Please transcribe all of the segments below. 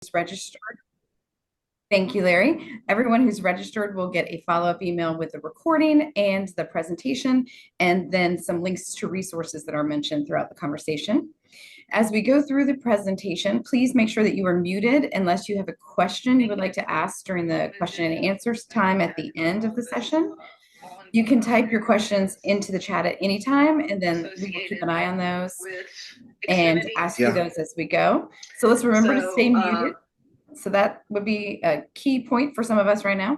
who's registered, thank you, Larry. Everyone who's registered will get a follow-up email with the recording and the presentation, and then some links to resources that are mentioned throughout the conversation. As we go through the presentation, please make sure that you are muted unless you have a question you would like to ask during the question and answers time at the end of the session. You can type your questions into the chat at any time, and then we will keep an eye on those and ask you those as we go. So let's remember to stay muted. So that would be a key point for some of us right now.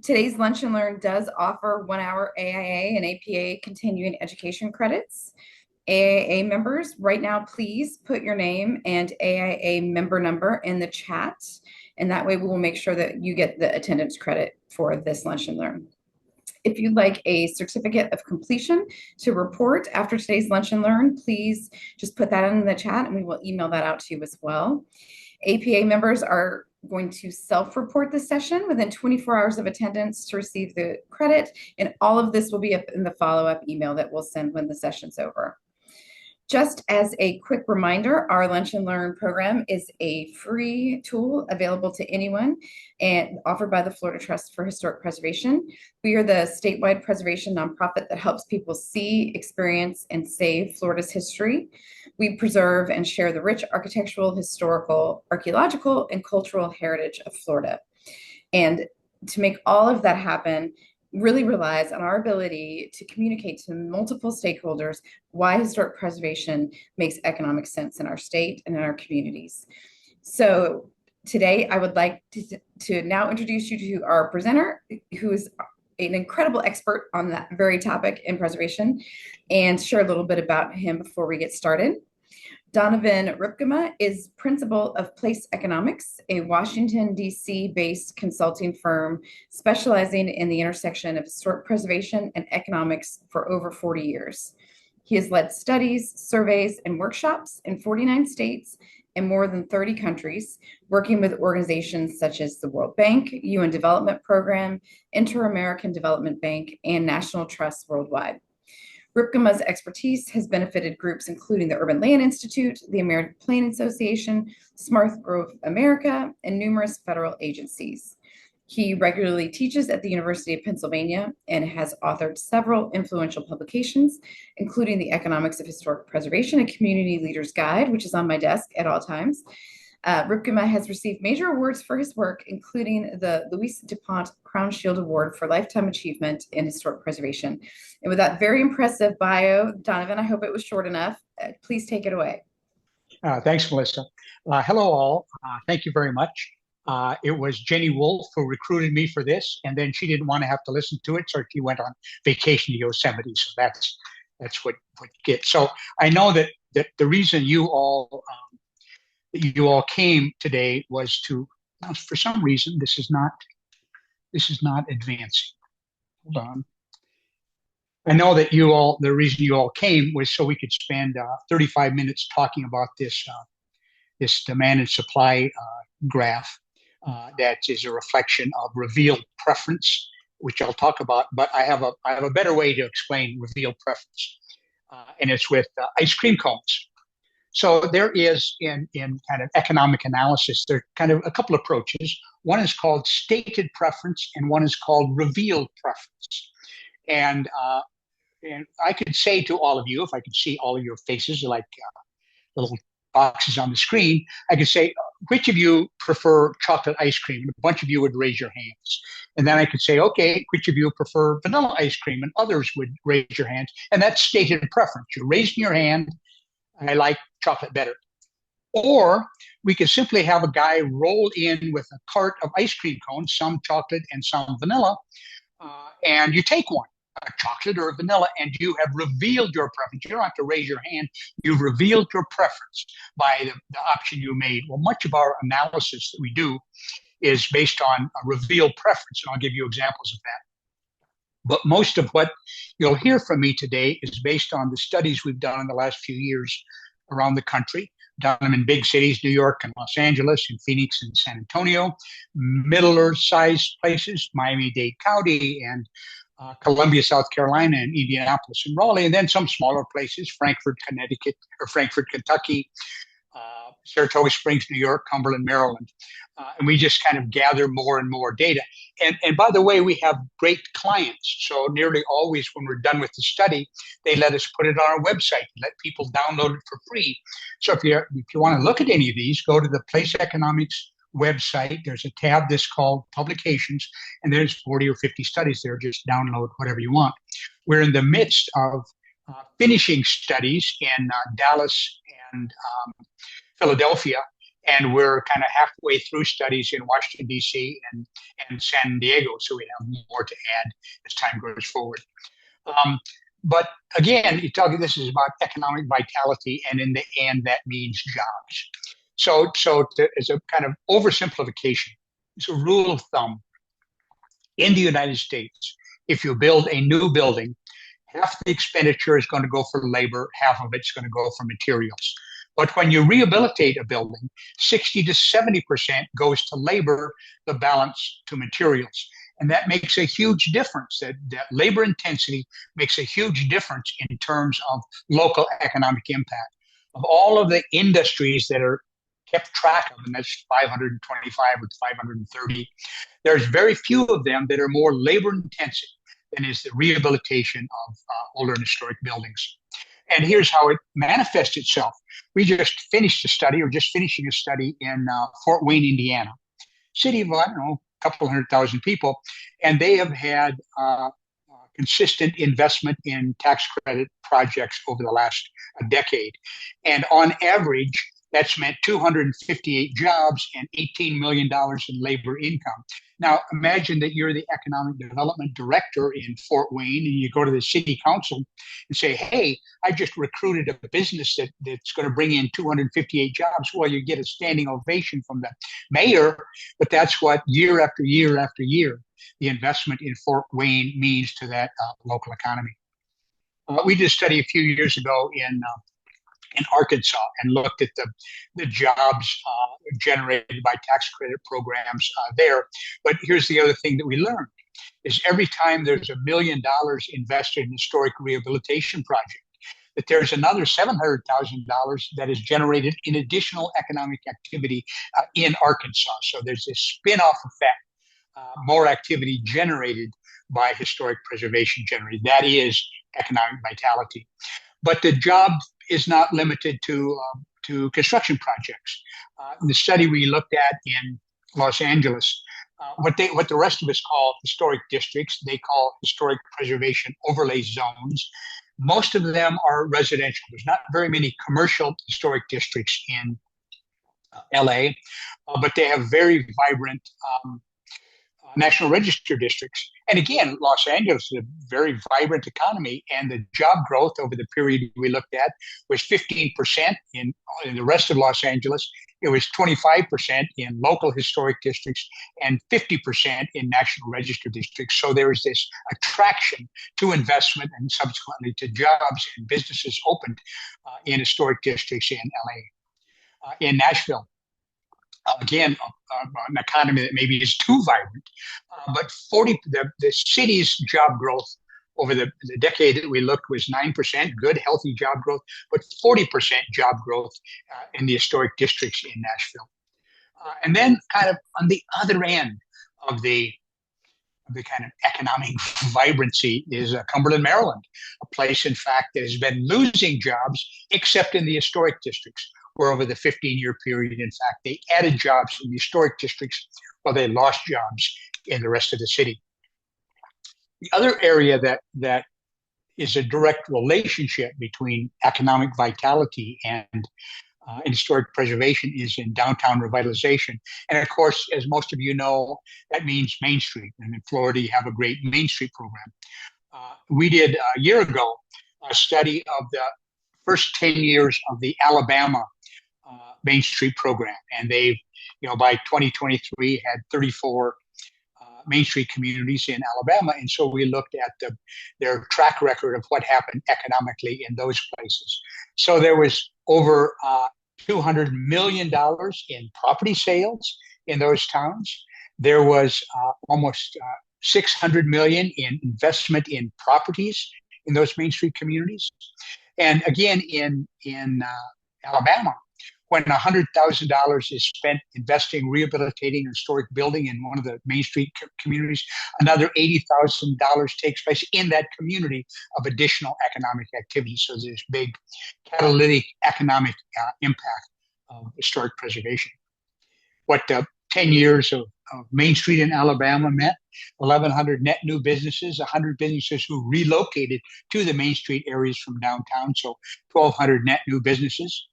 Today's Lunch and Learn does offer 1 hour AIA and APA continuing education credits. AIA members, right now, please put your name and AIA member number in the chat. And that way we will make sure that you get the attendance credit for this Lunch and Learn. If you'd like a certificate of completion to report after today's Lunch and Learn, please just put that in the chat and we will email that out to you as well. APA members are going to self-report this session within 24 hours of attendance to receive the credit, and all of this will be up in the follow-up email that we'll send when the session's over. Just as a quick reminder, our Lunch and Learn program is a free tool available to anyone and offered by the Florida Trust for Historic Preservation. We are the statewide preservation nonprofit that helps people see, experience, and save Florida's history. We preserve and share the rich architectural, historical, archaeological, and cultural heritage of Florida. And to make all of that happen, really relies on our ability to communicate to multiple stakeholders why historic preservation makes economic sense in our state and in our communities. So today I would like to now introduce you to our presenter, who is an incredible expert on that very topic in preservation, and share a little bit about him before we get started. Donovan Rypkema is principal of PlaceEconomics, a Washington, D.C. based consulting firm specializing in the intersection of historic preservation and economics for over 40 years. He has led studies, surveys, and workshops in 49 states and more than 30 countries, working with organizations such as the World Bank, UN Development Program, Inter-American Development Bank, and National Trusts worldwide. Rypkema's expertise has benefited groups including the Urban Land Institute, the American Planning Association, Smart Growth America, and numerous federal agencies. He regularly teaches at the University of Pennsylvania and has authored several influential publications, including The Economics of Historic Preservation, a Community Leader's Guide, which is on my desk at all times. Rypkema has received major awards for his work, including the Louis DuPont Crown Shield Award for Lifetime Achievement in Historic Preservation. And with that very impressive bio, Donovan, I hope it was short enough. Please take it away. Thanks, Melissa. Hello, all. Thank you very much. It was Jenny Wolfe who recruited me for this, and then she didn't want to have to listen to it, so she went on vacation to Yosemite. So that's what you get. So I know that the reason you all came today was to, for some reason, this is not advancing. Hold on. I know that the reason you all came was so we could spend 35 minutes talking about this demand and supply graph that is a reflection of revealed preference, which I'll talk about. But I have a better way to explain revealed preference, and it's with ice cream cones. So there is in kind of economic analysis, there are kind of a couple approaches. One is called stated preference, and one is called revealed preference. And I could say to all of you, if I could see all of your faces, like little boxes on the screen, I could say, which of you prefer chocolate ice cream? And a bunch of you would raise your hands. And then I could say, okay, which of you prefer vanilla ice cream? And others would raise your hands. And that's stated preference. You're raising your hand. I like chocolate better. Or we could simply have a guy roll in with a cart of ice cream cones, some chocolate and some vanilla, and you take one, a chocolate or a vanilla, and you have revealed your preference. You don't have to raise your hand. You've revealed your preference by the option you made. Well, much of our analysis that we do is based on a revealed preference, and I'll give you examples of that. But most of what you'll hear from me today is based on the studies we've done in the last few years around the country, done them in big cities, New York and Los Angeles, and Phoenix and San Antonio, middle-sized places, Miami-Dade County, and Columbia, South Carolina, and Indianapolis and Raleigh, and then some smaller places, Frankfort, Connecticut, or Frankfort, Kentucky, Saratoga Springs, New York, Cumberland, Maryland. And we just kind of gather more and more data. And by the way, we have great clients. So nearly always when we're done with the study, they let us put it on our website, let people download it for free. So if you want to look at any of these, go to the PlaceEconomics website. There's a tab that's called Publications, and there's 40 or 50 studies there. Just download whatever you want. We're in the midst of finishing studies in Dallas and Philadelphia, and we're kind of halfway through studies in Washington, D.C. and San Diego, so we have more to add as time goes forward. But again, this is about economic vitality, and in the end, that means jobs. So as a kind of oversimplification, it's a rule of thumb. In the United States, if you build a new building, half the expenditure is going to go for labor, half of it's going to go for materials. But when you rehabilitate a building, 60 to 70% goes to labor, the balance to materials. And that makes a huge difference. That labor intensity makes a huge difference in terms of local economic impact. Of all of the industries that are kept track of, and that's 525 or 530, there's very few of them that are more labor intensive than is the rehabilitation of older and historic buildings. And here's how it manifests itself. We just finished a study, or just finishing a study in Fort Wayne, Indiana, city of, I don't know, a couple 100,000 people, and they have had consistent investment in tax credit projects over the last decade. And on average, that's meant 258 jobs and $18 million in labor income. Now, imagine that you're the economic development director in Fort Wayne, and you go to the city council and say, hey, I just recruited a business that's going to bring in 258 jobs. Well, you get a standing ovation from the mayor, but that's what year after year after year, the investment in Fort Wayne means to that local economy. We did a study a few years ago in Arkansas and looked at the jobs generated by tax credit programs there. But here's the other thing that we learned is every time there's $1 million invested in historic rehabilitation project, that there's another $700,000 that is generated in additional economic activity in Arkansas. So there's this spin-off effect, more activity generated by historic preservation generated. That is economic vitality. But the job is not limited to construction projects. The study we looked at in Los Angeles, what the rest of us call historic districts, they call historic preservation overlay zones. Most of them are residential. There's not very many commercial historic districts in LA, but they have very vibrant National Register districts. And again, Los Angeles is a very vibrant economy, and the job growth over the period we looked at was 15% in the rest of Los Angeles. It was 25% in local historic districts and 50% in National Register districts. So there is this attraction to investment and subsequently to jobs and businesses opened in historic districts in LA. In Nashville, again, an economy that maybe is too vibrant, but the city's job growth over the decade that we looked was 9%, good, healthy job growth, but 40% job growth in the historic districts in Nashville. And then kind of on the other end of the kind of economic vibrancy is Cumberland, Maryland, a place, in fact, that has been losing jobs, except in the historic districts, where over the 15-year period, in fact, they added jobs in the historic districts while they lost jobs in the rest of the city. The other area that is a direct relationship between economic vitality and historic preservation is in downtown revitalization. And of course, as most of you know, that means Main Street. And in Florida, you have a great Main Street program. We did a year ago a study of the first 10 years of the Alabama Main Street program. And they've, by 2023 had 34 Main Street communities in Alabama. And so we looked at their track record of what happened economically in those places. So there was over $200 million in property sales in those towns. There was almost $600 million in investment in properties in those Main Street communities. And again, in Alabama, when $100,000 is spent investing, rehabilitating a historic building in one of the Main Street communities, another $80,000 takes place in that community of additional economic activity. So there's big catalytic economic impact of historic preservation. What 10 years of Main Street in Alabama meant: 1,100 net new businesses, 100 businesses who relocated to the Main Street areas from downtown, so 1,200 net new businesses.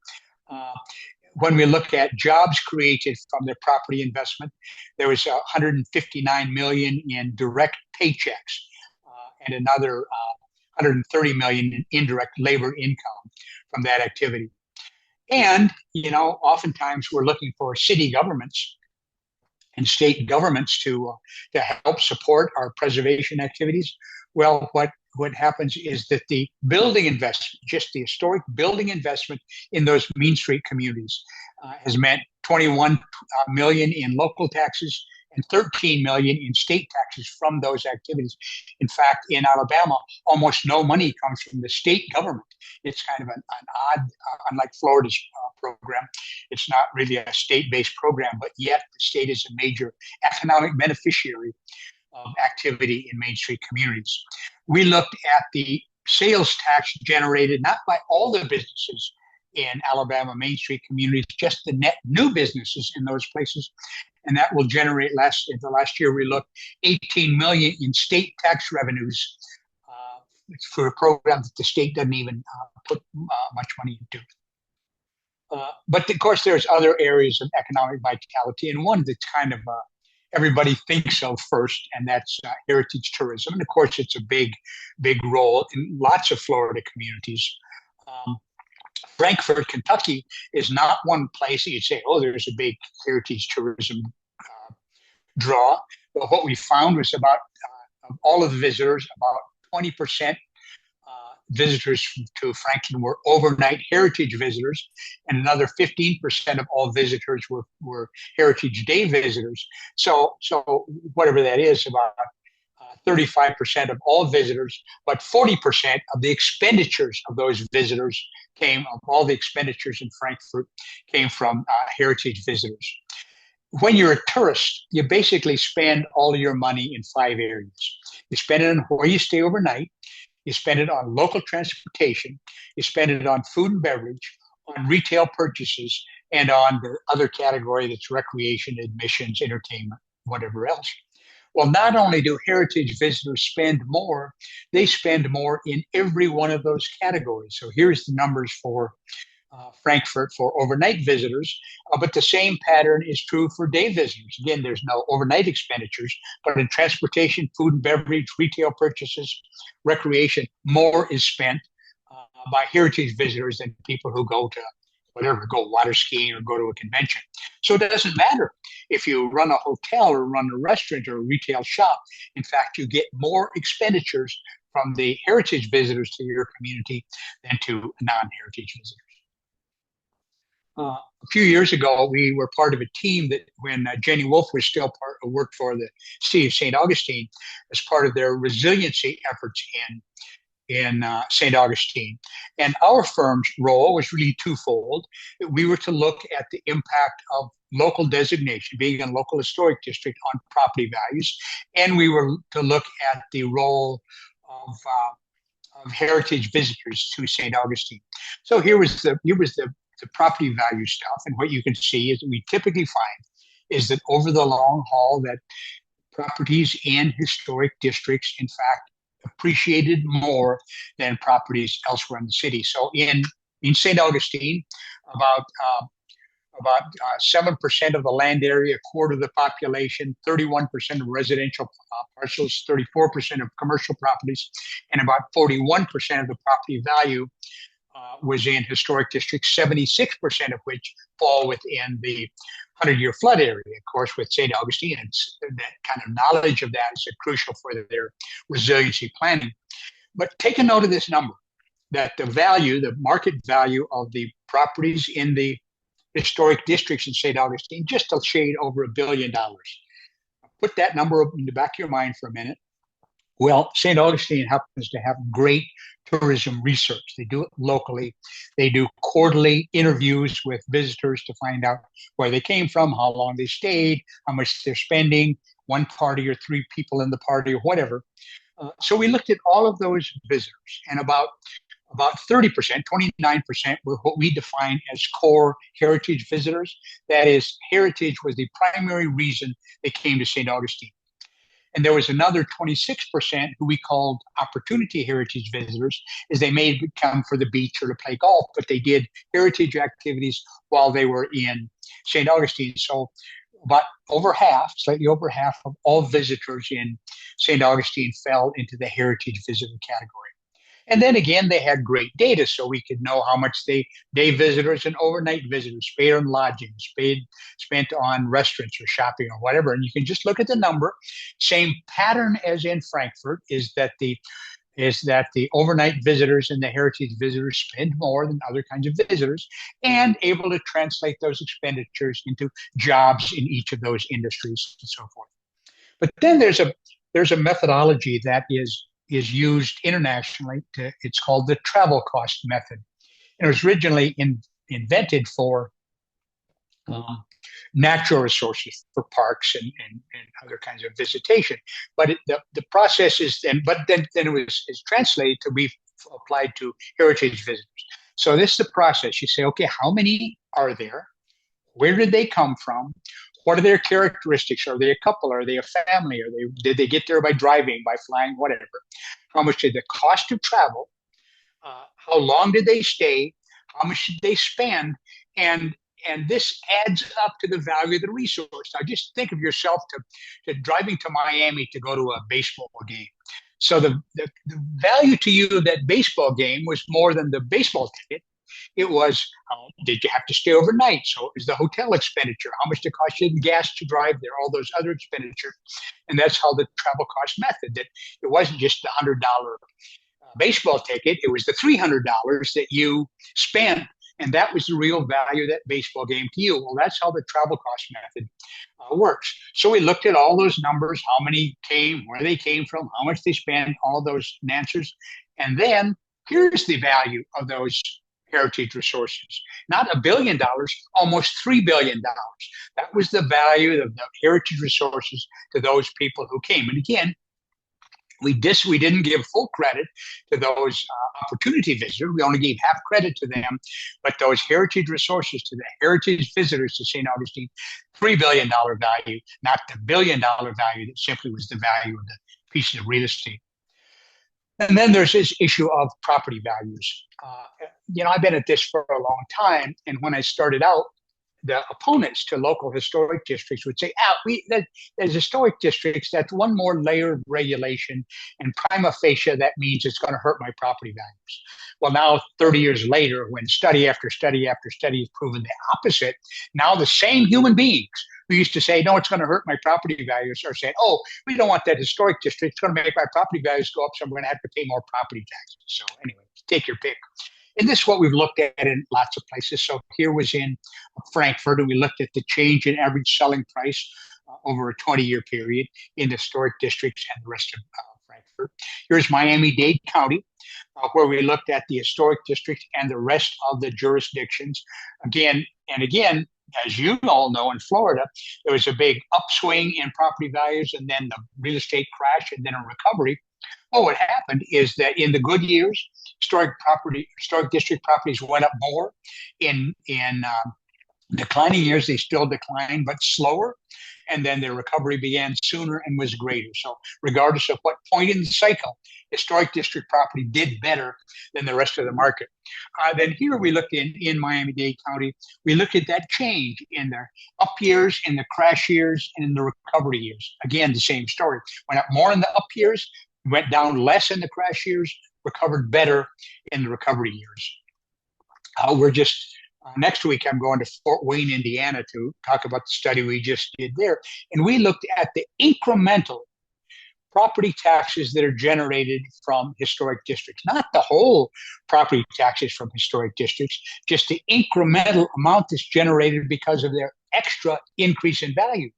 When we look at jobs created from their property investment, there was 159 million in direct paychecks and another 130 million in indirect labor income from that activity. And, oftentimes we're looking for city governments and state governments to help support our preservation activities. Well, what happens is that the building investment, just the historic building investment in those Main Street communities, has meant 21 million in local taxes and 13 million in state taxes from those activities. In fact, in Alabama, almost no money comes from the state government. It's kind of an odd, unlike Florida's program, it's not really a state-based program, but yet the state is a major economic beneficiary of activity in Main Street communities. We looked at the sales tax generated not by all the businesses in Alabama Main Street communities, just the net new businesses in those places. And that will generate in the last year, we looked 18 million in state tax revenues for a program that the state doesn't even put much money into. But of course, there's other areas of economic vitality, and one that's kind of everybody thinks of first, and that's heritage tourism. And of course, it's a big role in lots of Florida communities. Frankfort, Kentucky is not one place that you'd say, oh, there's a big heritage tourism draw. But what we found was about of all of the visitors, about 20% visitors to Franklin were overnight heritage visitors, and another 15% of all visitors were heritage day visitors. So whatever that is, about 35% of all visitors, but 40% of the expenditures of those visitors of all the expenditures in Frankfurt came from heritage visitors. When you're a tourist, you basically spend all of your money in 5 areas. You spend it on where you stay overnight, you spend it on local transportation, you spend it on food and beverage, on retail purchases, and on the other category that's recreation, admissions, entertainment, whatever else. Well, not only do heritage visitors spend more, they spend more in every one of those categories. So here's the numbers for Frankfurt for overnight visitors, but the same pattern is true for day visitors. Again, there's no overnight expenditures, but in transportation, food and beverage, retail purchases, recreation, more is spent by heritage visitors than people who go water skiing or go to a convention. So it doesn't matter if you run a hotel or run a restaurant or a retail shop. In fact, you get more expenditures from the heritage visitors to your community than to non-heritage visitors. A few years ago, we were part of a team that when Jenny Wolf was still worked for the city of St. Augustine as part of their resiliency efforts in St. Augustine. And our firm's role was really twofold. We were to look at the impact of local designation, being a local historic district, on property values. And we were to look at the role of heritage visitors to St. Augustine. So here was the property value stuff. And what you can see is we typically find is that over the long haul that properties in historic districts, in fact, appreciated more than properties elsewhere in the city. So in St. Augustine, about 7% of the land area, a quarter of the population, 31% of residential parcels, 34% of commercial properties, and about 41% of the property value was in historic districts, 76% of which fall within the 100-year flood area. Of course, with St. Augustine, it's that kind of knowledge of that is crucial for their resiliency planning. But take a note of this number, that the market value of the properties in the historic districts in St. Augustine, just a shade over $1 billion. Put that number in the back of your mind for a minute. Well, St. Augustine happens to have great tourism research. They do it locally. They do quarterly interviews with visitors to find out where they came from, how long they stayed, how much they're spending, one party or three people in the party or whatever. So we looked at all of those visitors, and about 30%, 29% were what we define as core heritage visitors. That is, heritage was the primary reason they came to St. Augustine. And there was another 26% who we called opportunity heritage visitors, as they may come for the beach or to play golf, but they did heritage activities while they were in St. Augustine. So about over half, slightly over half of all visitors in St. Augustine fell into the heritage visitor category. And then again, they had great data, so we could know how much day visitors and overnight visitors paid on lodging, spent on restaurants or shopping or whatever. And you can just look at the number. Same pattern as in Frankfurt is that the overnight visitors and the heritage visitors spend more than other kinds of visitors, and able to translate those expenditures into jobs in each of those industries and so forth. But then there's a methodology that is used internationally. It's called the travel cost method. And it was originally invented for um, natural resources, for parks and other kinds of visitation. But the process is then it was is translated to be applied to heritage visitors. So this is the process. You say, okay, how many are there? Where did they come from? What are their characteristics? Are they a couple? Are they a family? Did they get there by driving, by flying, whatever? How much did the cost of travel? How long did they stay? How much did they spend? And this adds up to the value of the resource. Now, just think of yourself to driving to Miami to go to a baseball game. So the value to you of that baseball game was more than the baseball ticket. It was, did you have to stay overnight? So it was the hotel expenditure, how much it cost you in gas to drive there, all those other expenditures. And that's how the travel cost method, that it wasn't just the $100 baseball ticket, it was the $300 that you spent. And that was the real value of that baseball game to you. Well, that's how the travel cost method works. So we looked at all those numbers, how many came, where they came from, how much they spent, all those answers. And then here's the value of those heritage resources. Not $1 billion, almost $3 billion. That was the value of the heritage resources to those people who came. And again, we didn't give full credit to those opportunity visitors. We only gave half credit to them. But those heritage resources to the heritage visitors to St. Augustine, $3 billion value, not the $1 billion value that simply was the value of the piece of real estate. And then there's this issue of property values. I've been at this for a long time. And when I started out, the opponents to local historic districts would say, there's historic districts, that's one more layer of regulation, and prima facie, that means it's going to hurt my property values. Well, now, 30 years later, when study after study after study has proven the opposite, now the same human beings who used to say, no, it's going to hurt my property values, are saying, oh, we don't want that historic district. It's going to make my property values go up, so I'm going to have to pay more property taxes. So anyway, take your pick. And this is what we've looked at in lots of places. So here was in Frankfurt, and we looked at the change in average selling price over a 20-year period in the historic districts and the rest of Frankfurt. Here's Miami-Dade County, where we looked at the historic district and the rest of the jurisdictions. Again and again, as you all know, in Florida, there was a big upswing in property values, and then the real estate crash, and then a recovery. Well, what happened is that in the good years, historic district properties went up more. In declining years, they still declined, but slower. And then their recovery began sooner and was greater. So regardless of what point in the cycle, historic district property did better than the rest of the market. Then here we looked in Miami-Dade County, we looked at that change in the up years, in the crash years, and in the recovery years. Again, the same story. Went up more in the up years, went down less in the crash years, recovered better in the recovery years. Next week, I'm going to Fort Wayne, Indiana, to talk about the study we just did there. And we looked at the incremental property taxes that are generated from historic districts, not the whole property taxes from historic districts, just the incremental amount that's generated because of their extra increase in value.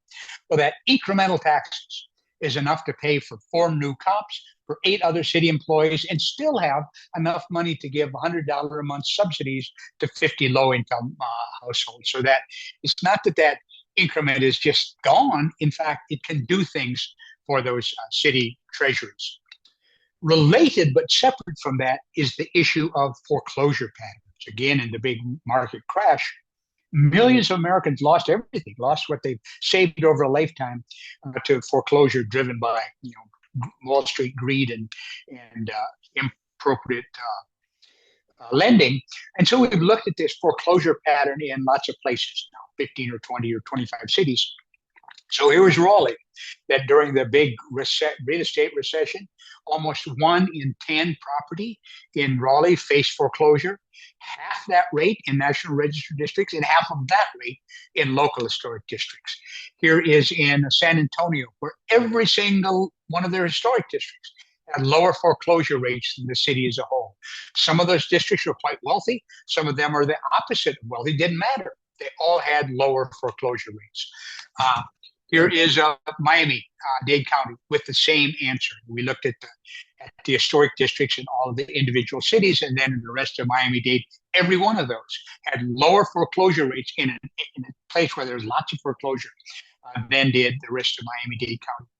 Well, that incremental taxes is enough to pay for 4 new cops, for 8 other city employees, and still have enough money to give $100 a month subsidies to 50 low-income households. So that it's not that increment is just gone. In fact, it can do things for those city treasuries. Related but separate from that is the issue of foreclosure patterns. Again, in the big market crash, millions of Americans lost everything, lost what they've saved over a lifetime to foreclosure, driven by Wall Street greed and inappropriate lending. And so we've looked at this foreclosure pattern in lots of places now, 15 or 20 or 25 cities. So here was Raleigh, that during the big real estate recession, almost 1 in 10 property in Raleigh faced foreclosure, half that rate in National Register districts, and half of that rate in local historic districts. Here is in San Antonio, where every single one of their historic districts had lower foreclosure rates than the city as a whole. Some of those districts were quite wealthy. Some of them are the opposite of wealthy. It didn't matter. They all had lower foreclosure rates. Here is Miami-Dade County with the same answer. We looked at the historic districts in all of the individual cities, and then in the rest of Miami-Dade, every one of those had lower foreclosure rates in a place where there's lots of foreclosure than did the rest of Miami-Dade County.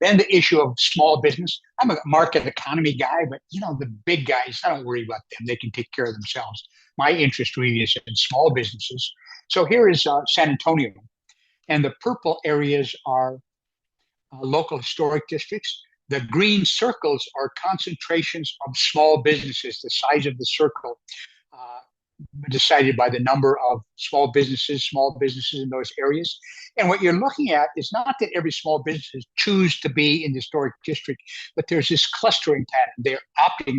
Then the issue of small business. I'm a market economy guy, but the big guys, I don't worry about them. They can take care of themselves. My interest really is in small businesses. So here is San Antonio. And the purple areas are local historic districts. The green circles are concentrations of small businesses. The size of the circle decided by the number of small businesses in those areas. And what you're looking at is not that every small business choose to be in the historic district, but there's this clustering pattern.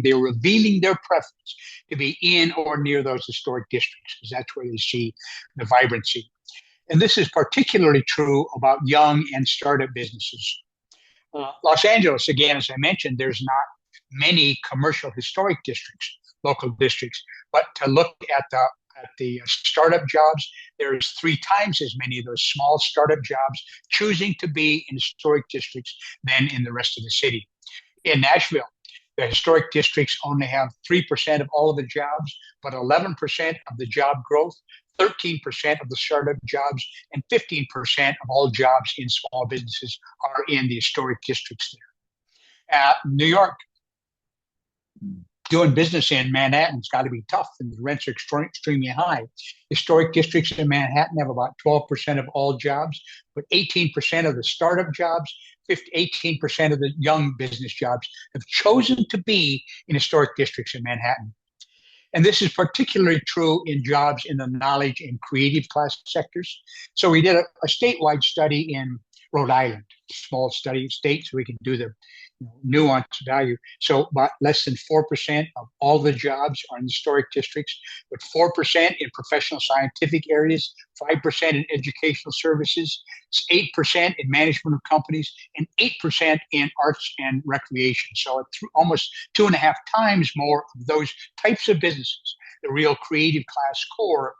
They're revealing their preference to be in or near those historic districts, because that's where they see the vibrancy. And this is particularly true about young and startup businesses. Los Angeles, again, as I mentioned, there's not many commercial historic districts, local districts, but to look at the startup jobs, there's 3 times as many of those small startup jobs choosing to be in historic districts than in the rest of the city. In Nashville, the historic districts only have 3% of all of the jobs, but 11% of the job growth, 13% of the startup jobs, and 15% of all jobs in small businesses are in the historic districts there. New York, doing business in Manhattan's got to be tough, and the rents are extremely high. Historic districts in Manhattan have about 12% of all jobs, but 18% of the startup jobs, 18% of the young business jobs have chosen to be in historic districts in Manhattan. And this is particularly true in jobs in the knowledge and creative class sectors. So we did a statewide study in Rhode Island, small study state, so we can do the nuanced value. So about less than 4% of all the jobs are in historic districts, but 4% in professional scientific areas, 5% in educational services, 8% in management of companies, and 8% in arts and recreation. So almost 2.5 times more of those types of businesses, the real creative class core,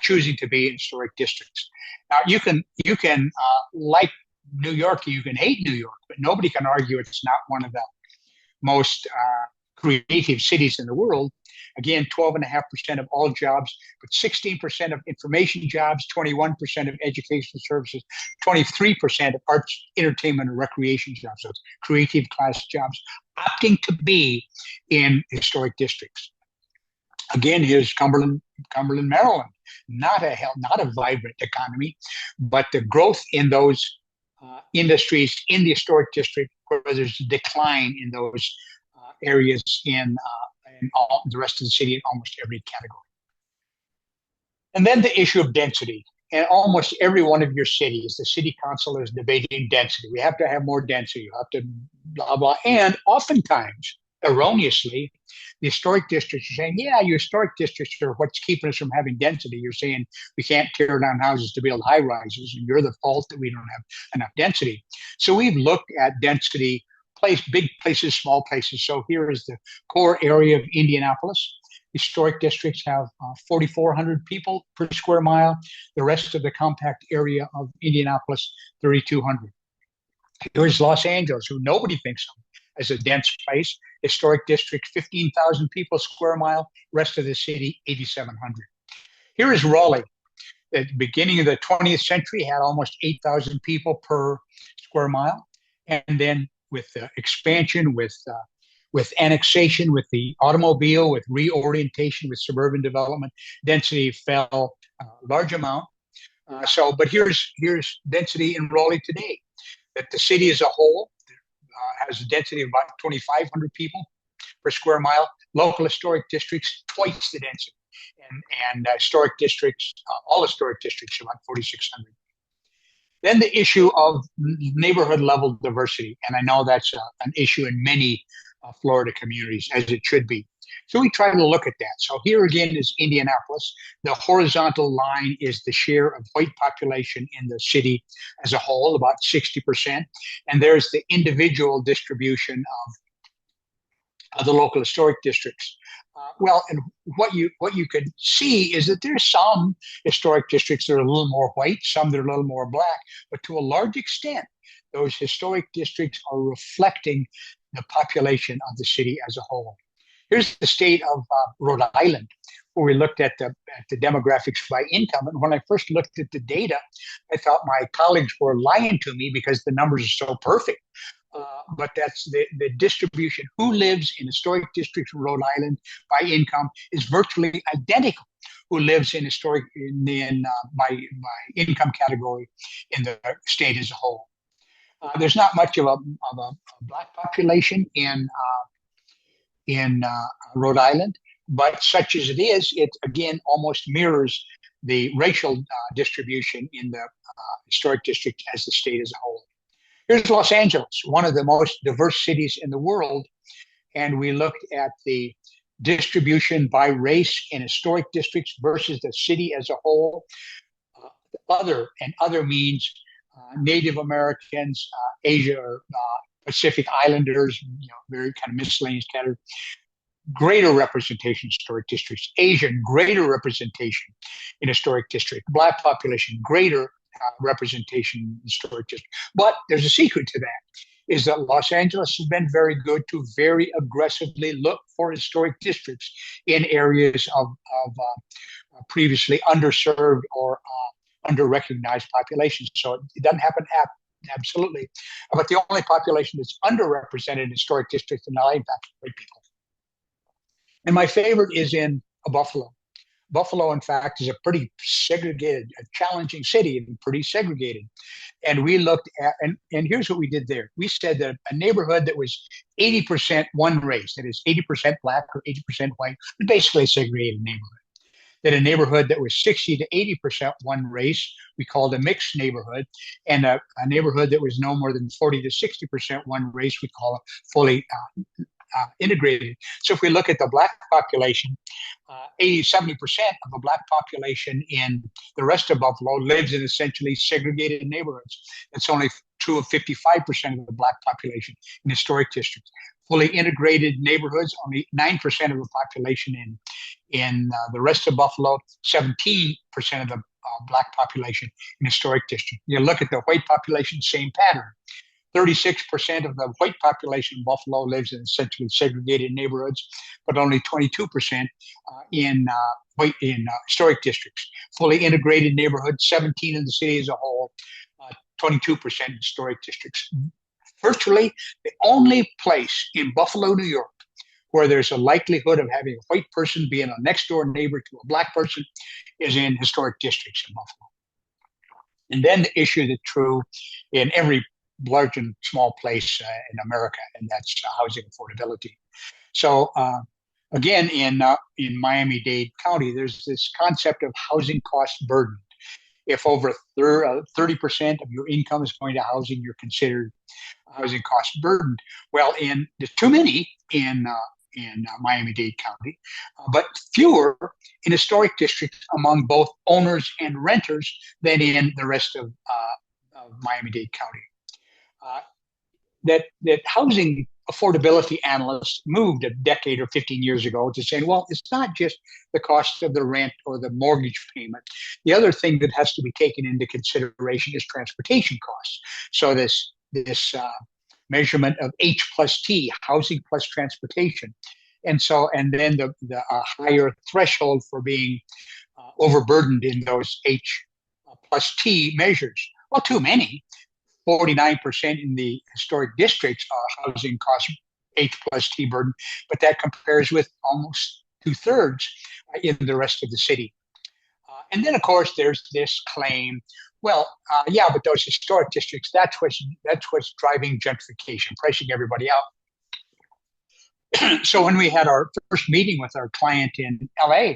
choosing to be in historic districts. Now, you can like New York, you can hate New York, but nobody can argue it's not one of the most creative cities in the world. Again, 12.5% of all jobs, but 16% of information jobs, 21% of educational services, 23% of arts, entertainment, and recreation jobs. So it's creative class jobs opting to be in historic districts. Again, here's Cumberland, Maryland. Not a vibrant economy, but the growth in those industries in the historic district, where there's a decline in those areas in all the rest of the city in almost every category. And then the issue of density. In almost every one of your cities, the city council is debating density. We have to have more density. You have to blah, blah. And oftentimes, erroneously, the historic districts are saying, yeah, your historic districts are what's keeping us from having density. You're saying we can't tear down houses to build high rises, and you're the fault that we don't have enough density. So we've looked at density, big places, small places. So here is the core area of Indianapolis. Historic districts have 4,400 people per square mile. The rest of the compact area of Indianapolis, 3,200. Here's Los Angeles, who nobody thinks of as a dense place. Historic district, 15,000 people square mile. Rest of the city, 8,700. Here is Raleigh. At the beginning of the 20th century, had almost 8,000 people per square mile. And then with expansion, with annexation, with the automobile, with reorientation, with suburban development, density fell a large amount. But here's density in Raleigh today. That the city as a whole has a density of about 2,500 people per square mile. Local historic districts, twice the density. And historic districts, all historic districts, about 4,600. Then the issue of neighborhood level diversity. And I know that's an issue in many Florida communities, as it should be. So we try to look at that. So here again is Indianapolis. The horizontal line is the share of white population in the city as a whole, about 60%. And there's the individual distribution of the local historic districts. And what you could see is that there's some historic districts that are a little more white, some that are a little more black, but to a large extent, those historic districts are reflecting the population of the city as a whole. Here's the state of Rhode Island, where we looked at the demographics by income. And when I first looked at the data, I thought my colleagues were lying to me because the numbers are so perfect. But that's the distribution. Who lives in historic districts in Rhode Island by income is virtually identical. Who lives in historic by income category in the state as a whole. There's not much of a black population in Rhode Island, but such as it is, it again almost mirrors the racial distribution in the historic district as the state as a whole. Here's Los Angeles, one of the most diverse cities in the world, and we looked at the distribution by race in historic districts versus the city as a whole. Other means Native Americans, Asia or Pacific Islanders, very kind of miscellaneous category. Greater representation in historic districts. Asian, greater representation in historic district. Black population, greater representation in historic district. But there's a secret to that, is that Los Angeles has been very good to very aggressively look for historic districts in areas of previously underserved or under-recognized populations. So it doesn't happen absolutely. But the only population that's underrepresented in historic districts in LA, in fact, white people. And my favorite is in Buffalo. Buffalo, in fact, is a pretty segregated, a challenging city and pretty segregated. And we looked at, and here's what we did there. We said that a neighborhood that was 80% one race, that is 80% black or 80% white, was basically a segregated neighborhood. That a neighborhood that was 60 to 80% one race, we called a mixed neighborhood. And a neighborhood that was no more than 40 to 60% one race, we call a fully integrated. So if we look at the black population, 70% of the black population in the rest of Buffalo lives in essentially segregated neighborhoods. It's only true of 55% of the black population in historic districts. Fully integrated neighborhoods, only 9% of the population in the rest of Buffalo, 17% of the black population in historic districts. You look at the white population, same pattern. 36% of the white population in Buffalo lives in essentially segregated neighborhoods, but only 22% in historic districts. Fully integrated neighborhoods, 17 in the city as a whole, 22% in historic districts. Virtually the only place in Buffalo, New York, where there's a likelihood of having a white person being a next door neighbor to a black person is in historic districts in Buffalo. And then the issue that's true in every large and small place in America, and that's housing affordability. So again, in Miami-Dade County, there's this concept of housing cost burden. If over 30% of your income is going to housing, you're considered housing cost burdened. Well, there's too many in Miami-Dade County, but fewer in historic districts among both owners and renters than in the rest of Miami-Dade County. That housing affordability analysts moved a decade or 15 years ago to saying, well, it's not just the cost of the rent or the mortgage payment. The other thing that has to be taken into consideration is transportation costs. So this this measurement of H plus T, housing plus transportation. And then the higher threshold for being overburdened in those H plus T measures. Well, too many. 49% in the historic districts are housing cost H plus T burden, but that compares with almost two-thirds in the rest of the city. And then, of course, there's this claim, well, yeah, but those historic districts, that's what's driving gentrification, pricing everybody out. So when we had our first meeting with our client in LA,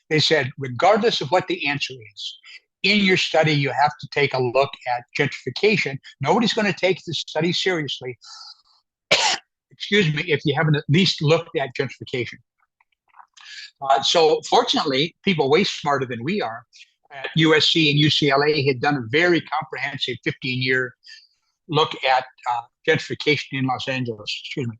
they said, regardless of what the answer is, in your study, you have to take a look at gentrification. Nobody's going to take the study seriously, excuse me, if you haven't at least looked at gentrification. So fortunately, people way smarter than we are at USC and UCLA had done a very comprehensive 15-year look at gentrification in Los Angeles. Excuse me.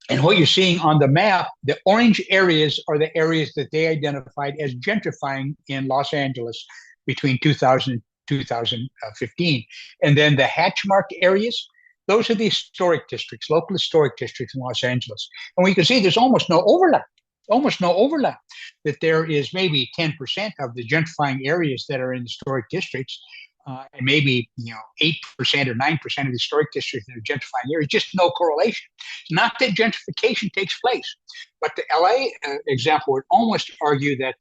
And what you're seeing on the map, the orange areas are the areas that they identified as gentrifying in Los Angeles between 2000 and 2015. And then the hatch marked areas, those are the historic districts, local historic districts in Los Angeles. And we can see there's almost no overlap, that there is maybe 10% of the gentrifying areas that are in historic districts, and maybe 8% or 9% of the historic districts in the gentrifying areas, just no correlation. Not that gentrification takes place, but the LA example would almost argue that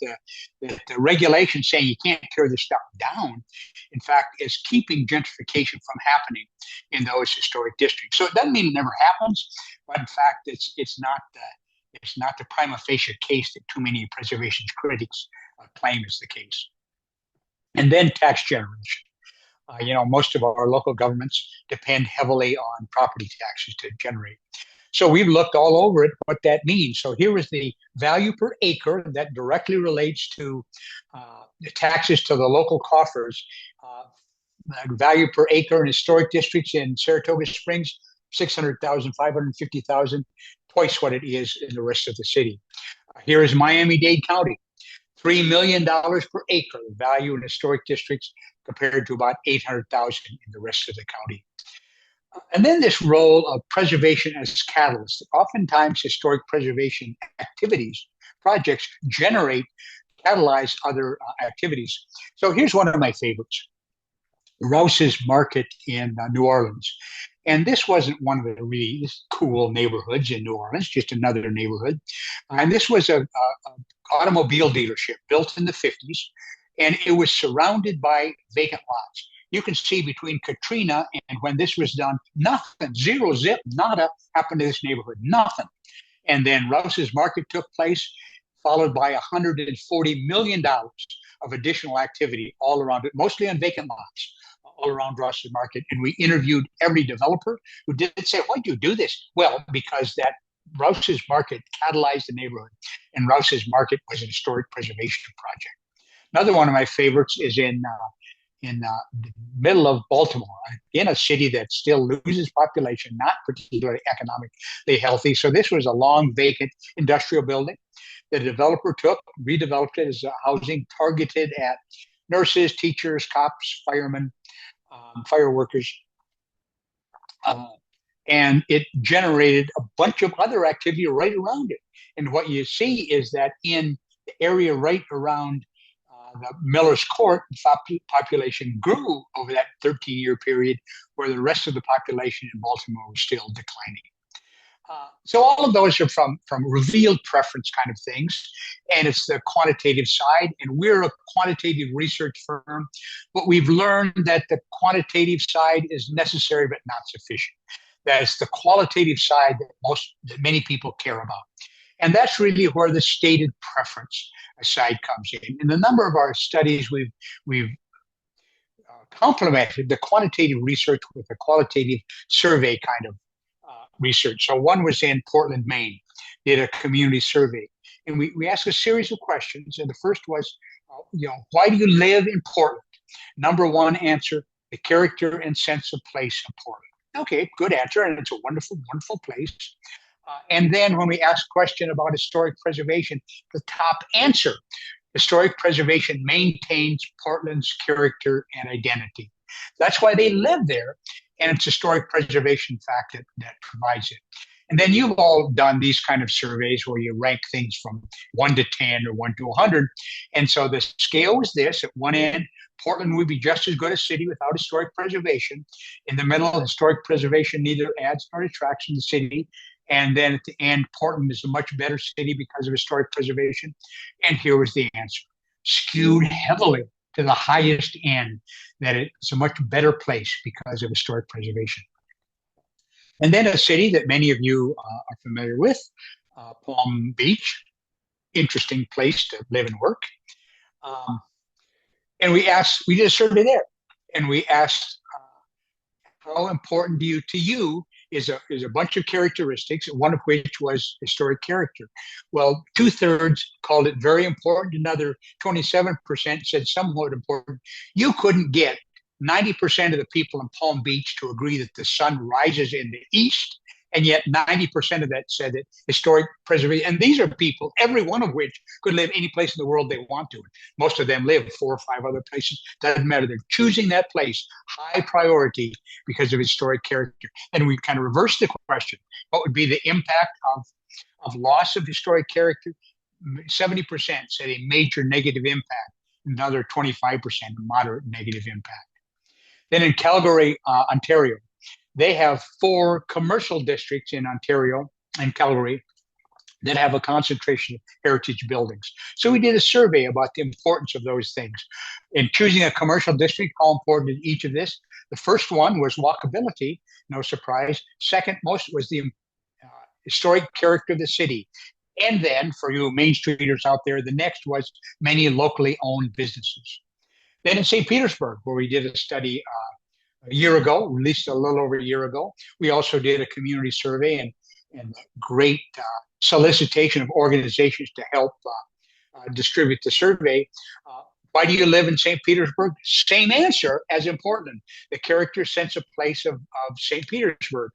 the regulation saying you can't tear this stuff down, in fact, is keeping gentrification from happening in those historic districts. So it doesn't mean it never happens, but in fact, it's not the prima facie case that too many preservation critics claim is the case. And then tax generation. Most of our local governments depend heavily on property taxes to generate. So we've looked all over it, what that means. So here is the value per acre that directly relates to the taxes to the local coffers. Value per acre in historic districts in Saratoga Springs, 600,000, 550,000, twice what it is in the rest of the city. Here is Miami-Dade County. $3 million per acre value in historic districts compared to about 800,000 in the rest of the county. And then this role of preservation as catalyst. Oftentimes historic preservation activities, projects catalyze other activities. So here's one of my favorites, Rouse's Market in New Orleans. And this wasn't one of the really cool neighborhoods in New Orleans, just another neighborhood. And this was a automobile dealership built in the 50s, and it was surrounded by vacant lots. You can see between Katrina and when this was done, nothing, zero, zip, nada happened to this neighborhood, nothing. And then Rouse's Market took place, followed by $140 million of additional activity all around it, mostly on vacant lots, all around Rouse's Market. And we interviewed every developer who did say, why do you do this? Well, because that Rouse's Market catalyzed the neighborhood, and Rouse's Market was an historic preservation project. Another one of my favorites is in the middle of Baltimore, in a city that still loses population, not particularly economically healthy. So this was a long vacant industrial building. The developer redeveloped it as a housing targeted at nurses, teachers, cops, firemen, fire workers. And it generated a bunch of other activity right around it. And what you see is that in the area right around the Miller's Court, the population grew over that 13-year period, where the rest of the population in Baltimore was still declining. So all of those are from revealed preference kind of things, and it's the quantitative side. And we're a quantitative research firm, but we've learned that the quantitative side is necessary but not sufficient. That is the qualitative side that many people care about. And that's really where the stated preference side comes in. In a number of our studies, we've complemented the quantitative research with a qualitative survey kind of research. So one was in Portland, Maine, did a community survey. And we asked a series of questions. And the first was, why do you live in Portland? Number one answer, the character and sense of place in Portland. Okay, good answer. And it's a wonderful, wonderful place. And then when we asked a question about historic preservation, the top answer Historic preservation maintains Portland's character and identity. That's why they live there, and it's historic preservation fact that provides it. And then you've all done these kind of surveys where you rank things from 1 to 10 or 1 to 100. And so the scale was this: at one end, Portland would be just as good a city without historic preservation. In the middle, historic preservation neither adds nor detracts from the city. And then at the end, Portland is a much better city because of historic preservation. And here was the answer: skewed heavily to the highest end, that it's a much better place because of historic preservation. And then a city that many of you are familiar with, Palm Beach, interesting place to live and work. And we did a survey there, and we asked, how important to you is a bunch of characteristics, one of which was historic character. Well, 2/3 called it very important. Another 27% said somewhat important. You couldn't get 90% of the people in Palm Beach to agree that the sun rises in the east, and yet 90% of that said that historic preservation. And these are people, every one of which could live any place in the world they want to. Most of them live 4 or 5 other places. Doesn't matter. They're choosing that place high priority because of historic character. And we kind of reversed the question: what would be the impact of loss of historic character? 70% said a major negative impact. Another 25% moderate negative impact. Then in Calgary, Ontario, they have 4 commercial districts in Ontario and Calgary that have a concentration of heritage buildings. So we did a survey about the importance of those things. In choosing a commercial district, how important is each of this? The first one was walkability, no surprise. Second most was the historic character of the city. And then, for you Main Streeters out there, the next was many locally owned businesses. Then in St. Petersburg, where we did a study a year ago, released a little over a year ago, we also did a community survey and great solicitation of organizations to help distribute the survey. Why do you live in St. Petersburg? Same answer as in Portland: the character, sense of place of St. Petersburg.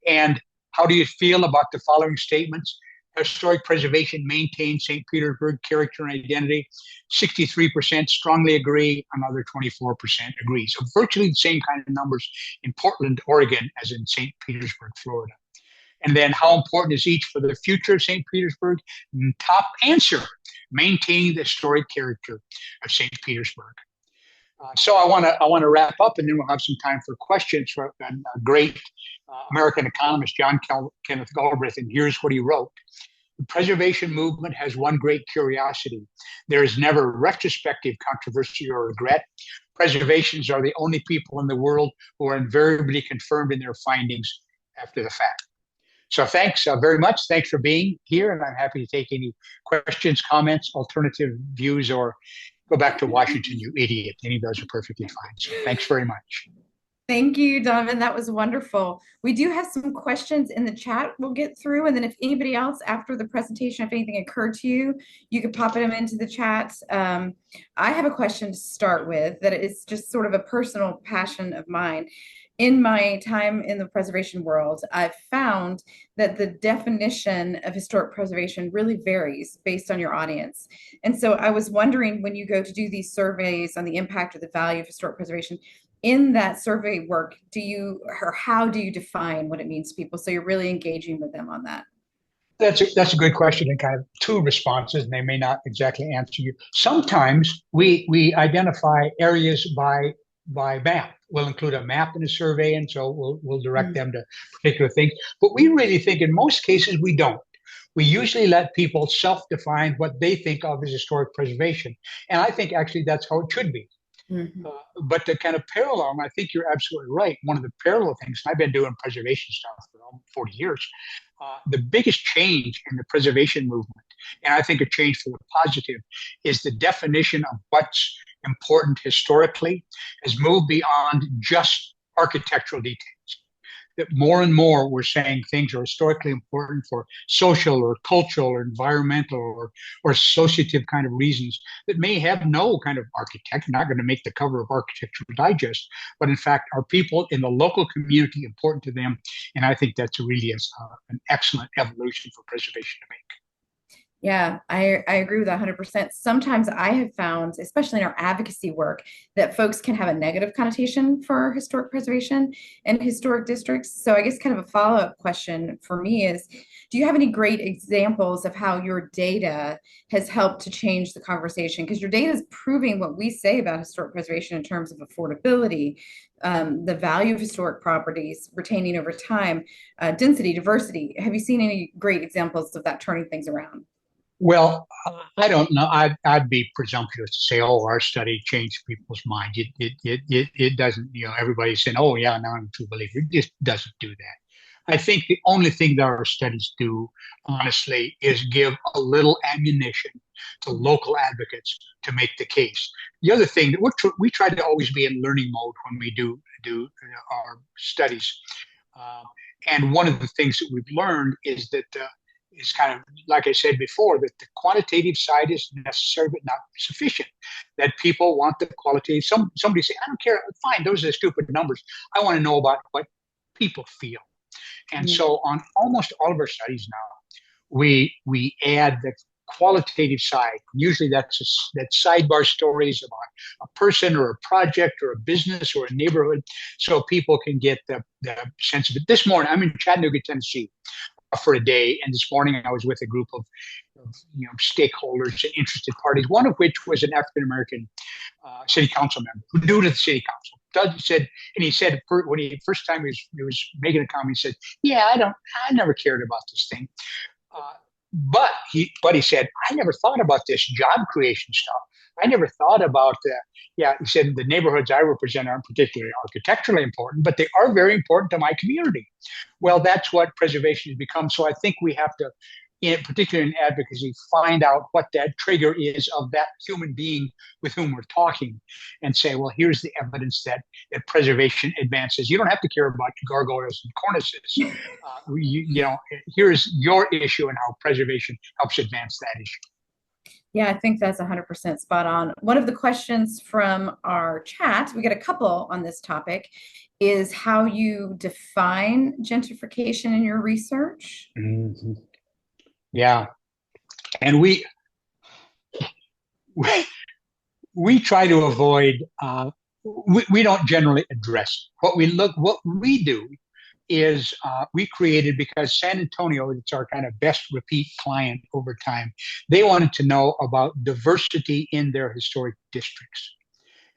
And how do you feel about the following statements? Historic preservation maintains St. Petersburg character and identity. 63% strongly agree, another 24% agree. So virtually the same kind of numbers in Portland, Oregon, as in St. Petersburg, Florida. And then how important is each for the future of St. Petersburg? Top answer: maintaining the historic character of St. Petersburg. So I want to wrap up, and then we'll have some time for questions from a great American economist, John Kenneth Galbraith, and here's what he wrote. The preservation movement has one great curiosity: there is never retrospective controversy or regret. Preservations are the only people in the world who are invariably confirmed in their findings after the fact. So thanks very much. Thanks for being here, and I'm happy to take any questions, comments, alternative views, or go back to Washington, you idiot. Any of those are perfectly fine. So thanks very much. Thank you, Donovan. That was wonderful. We do have some questions in the chat we'll get through. And then if anybody else after the presentation, if anything occurred to you, you could pop them into the chat. I have a question to start with that is just sort of a personal passion of mine. In my time in the preservation world, I've found that the definition of historic preservation really varies based on your audience. And so I was wondering, when you go to do these surveys on the impact or the value of historic preservation, in that survey work, how do you define what it means to people? So you're really engaging with them on that. That's a good question, and kind of 2 responses, and they may not exactly answer you. Sometimes we identify areas by map. We'll include a map in the survey, and so we'll direct them to particular things. But we really think in most cases we don't. We usually let people self-define what they think of as historic preservation, and I think actually that's how it should be. Mm-hmm. But to kind of parallel, and I think you're absolutely right, one of the parallel things, and I've been doing preservation stuff for almost 40 years, the biggest change in the preservation movement, and I think a change for the positive, is the definition of what's important historically has moved beyond just architectural details. That more and more we're saying things are historically important for social or cultural or environmental or associative kind of reasons that may have no kind of architect, not going to make the cover of Architectural Digest, but in fact are people in the local community important to them. And I think that's really an excellent evolution for preservation to make. Yeah, I agree with that 100%. Sometimes I have found, especially in our advocacy work, that folks can have a negative connotation for historic preservation and historic districts. So I guess kind of a follow-up question for me is, do you have any great examples of how your data has helped to change the conversation? Because your data is proving what we say about historic preservation in terms of affordability, the value of historic properties retaining over time, density, diversity. Have you seen any great examples of that turning things around? Well, I don't know. I'd be presumptuous to say, oh, our study changed people's mind. It doesn't, everybody's saying, oh, yeah, now I'm a true believer. It just doesn't do that. I think the only thing that our studies do, honestly, is give a little ammunition to local advocates to make the case. The other thing that we try to always be in learning mode when we do our studies. Um, and one of the things that we've learned is kind of like I said before, that the quantitative side is necessary but not sufficient. That people want the qualitative. Somebody say, I don't care, fine, those are the stupid numbers. I want to know about what people feel. And Mm. so on almost all of our studies now, we add the qualitative side. Usually that's sidebar stories about a person or a project or a business or a neighborhood, so people can get the sense of it. This morning, I'm in Chattanooga, Tennessee, for a day. And this morning I was with a group of stakeholders and interested parties, one of which was an African American city council member who new to the city council. Doug said, and he said when he first time he was making a comment, he said, "Yeah, I never cared about this thing." Uh, but he said, I never thought about this job creation stuff. I never thought about the, yeah, he said, the neighborhoods I represent aren't particularly architecturally important, but they are very important to my community. Well, that's what preservation has become. So I think we have to, particularly in advocacy, find out what that trigger is of that human being with whom we're talking and say, well, here's the evidence that preservation advances. You don't have to care about gargoyles and cornices. Here's your issue and how preservation helps advance that issue. Yeah, I think that's 100% spot on. One of the questions from our chat, we get a couple on this topic, is how you define gentrification in your research. Mm-hmm. Yeah, and we, we try to avoid. We don't generally address what we do is we created because San Antonio, it's our kind of best repeat client over time. They wanted to know about diversity in their historic districts.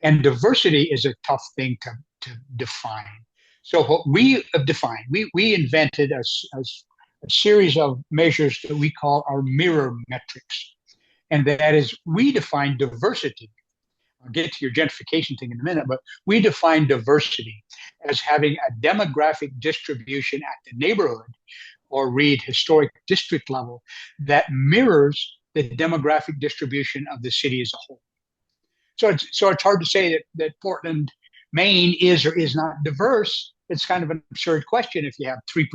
And diversity is a tough thing to define. So what we have defined, we invented a series of measures that we call our mirror metrics. And that is, we define diversity. I'll get to your gentrification thing in a minute, but we define diversity as having a demographic distribution at the neighborhood or read historic district level that mirrors the demographic distribution of the city as a whole. So it's hard to say that Portland, Maine is or is not diverse. It's kind of an absurd question if you have 3%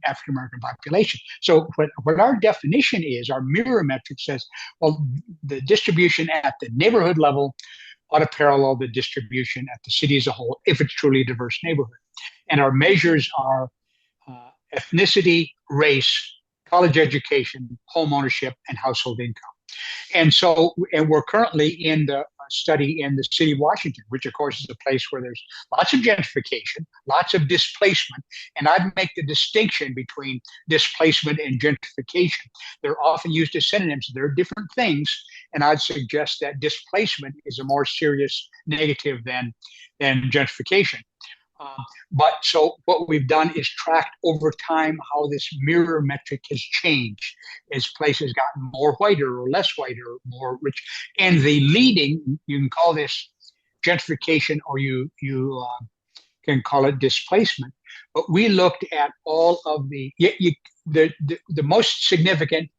African American population. So what our definition is, our mirror metric says, well, the distribution at the neighborhood level ought to parallel the distribution at the city as a whole if it's truly a diverse neighborhood. And our measures are ethnicity, race, college education, home ownership, and household income. And we're currently in the study in the city of Washington, which of course is a place where there's lots of gentrification, lots of displacement. And I'd make the distinction between displacement and gentrification. They're often used as synonyms. They're different things. And I'd suggest that displacement is a more serious negative than gentrification. But so what we've done is tracked over time how this mirror metric has changed as places gotten more whiter or less white or more rich. And the leading, you can call this gentrification or you can call it displacement. But we looked at all of the most significant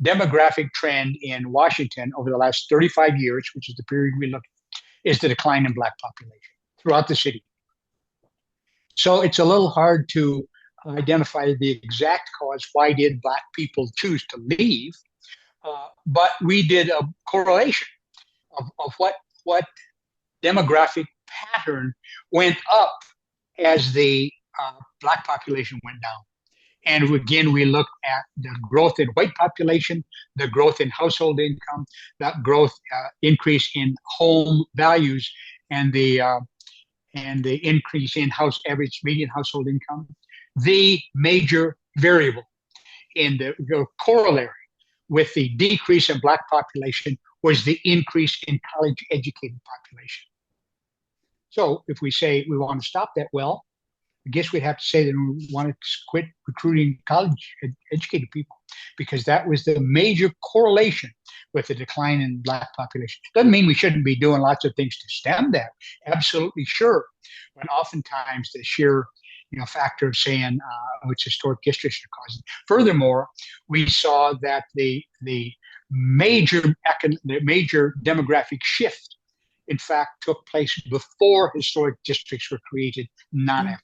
demographic trend in Washington over the last 35 years, which is the period we looked at, is the decline in Black population throughout the city. So it's a little hard to identify the exact cause. Why did Black people choose to leave? But we did a correlation of what demographic pattern went up as the Black population went down. And again, we looked at the growth in white population, the growth in household income, that growth increase in home values, and the increase in average median household income. The major variable in the corollary with the decrease in Black population was the increase in college educated population. So if we say we want to stop that, well, I guess we'd have to say that we want to quit recruiting college educated people, because that was the major correlation with the decline in Black population. Doesn't mean we shouldn't be doing lots of things to stem that. Absolutely sure. But oftentimes the sheer factor of saying which historic districts are causing. Furthermore, we saw that the major demographic shift, in fact, took place before historic districts were created, not afterwards.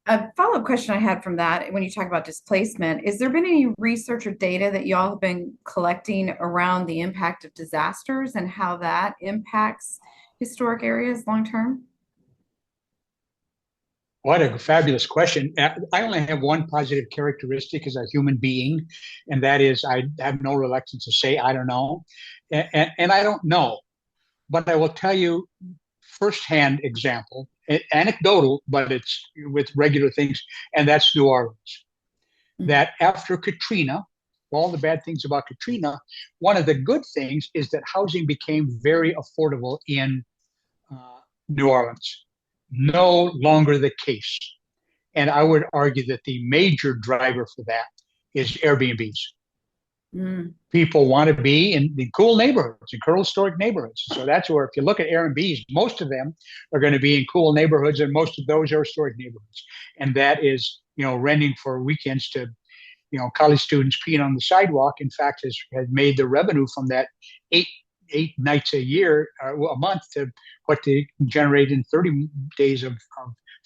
A follow-up question I had from that, when you talk about displacement, is there been any research or data that y'all have been collecting around the impact of disasters and how that impacts historic areas long term? What a fabulous question. I only have one positive characteristic as a human being, and that is I have no reluctance to say I don't know. And I don't know, but I will tell you firsthand example, anecdotal, but it's with regular things, and that's New Orleans. That after Katrina, all the bad things about Katrina, one of the good things is that housing became very affordable in New Orleans. No longer the case. And I would argue that the major driver for that is Airbnbs. People want to be in the cool neighborhoods, in cool historic neighborhoods. So that's where, if you look at Airbnbs, most of them are going to be in cool neighborhoods, and most of those are historic neighborhoods. And that is, renting for weekends to, college students peeing on the sidewalk. In fact, has made the revenue from that eight nights a year, a month, to what they generate in 30 days of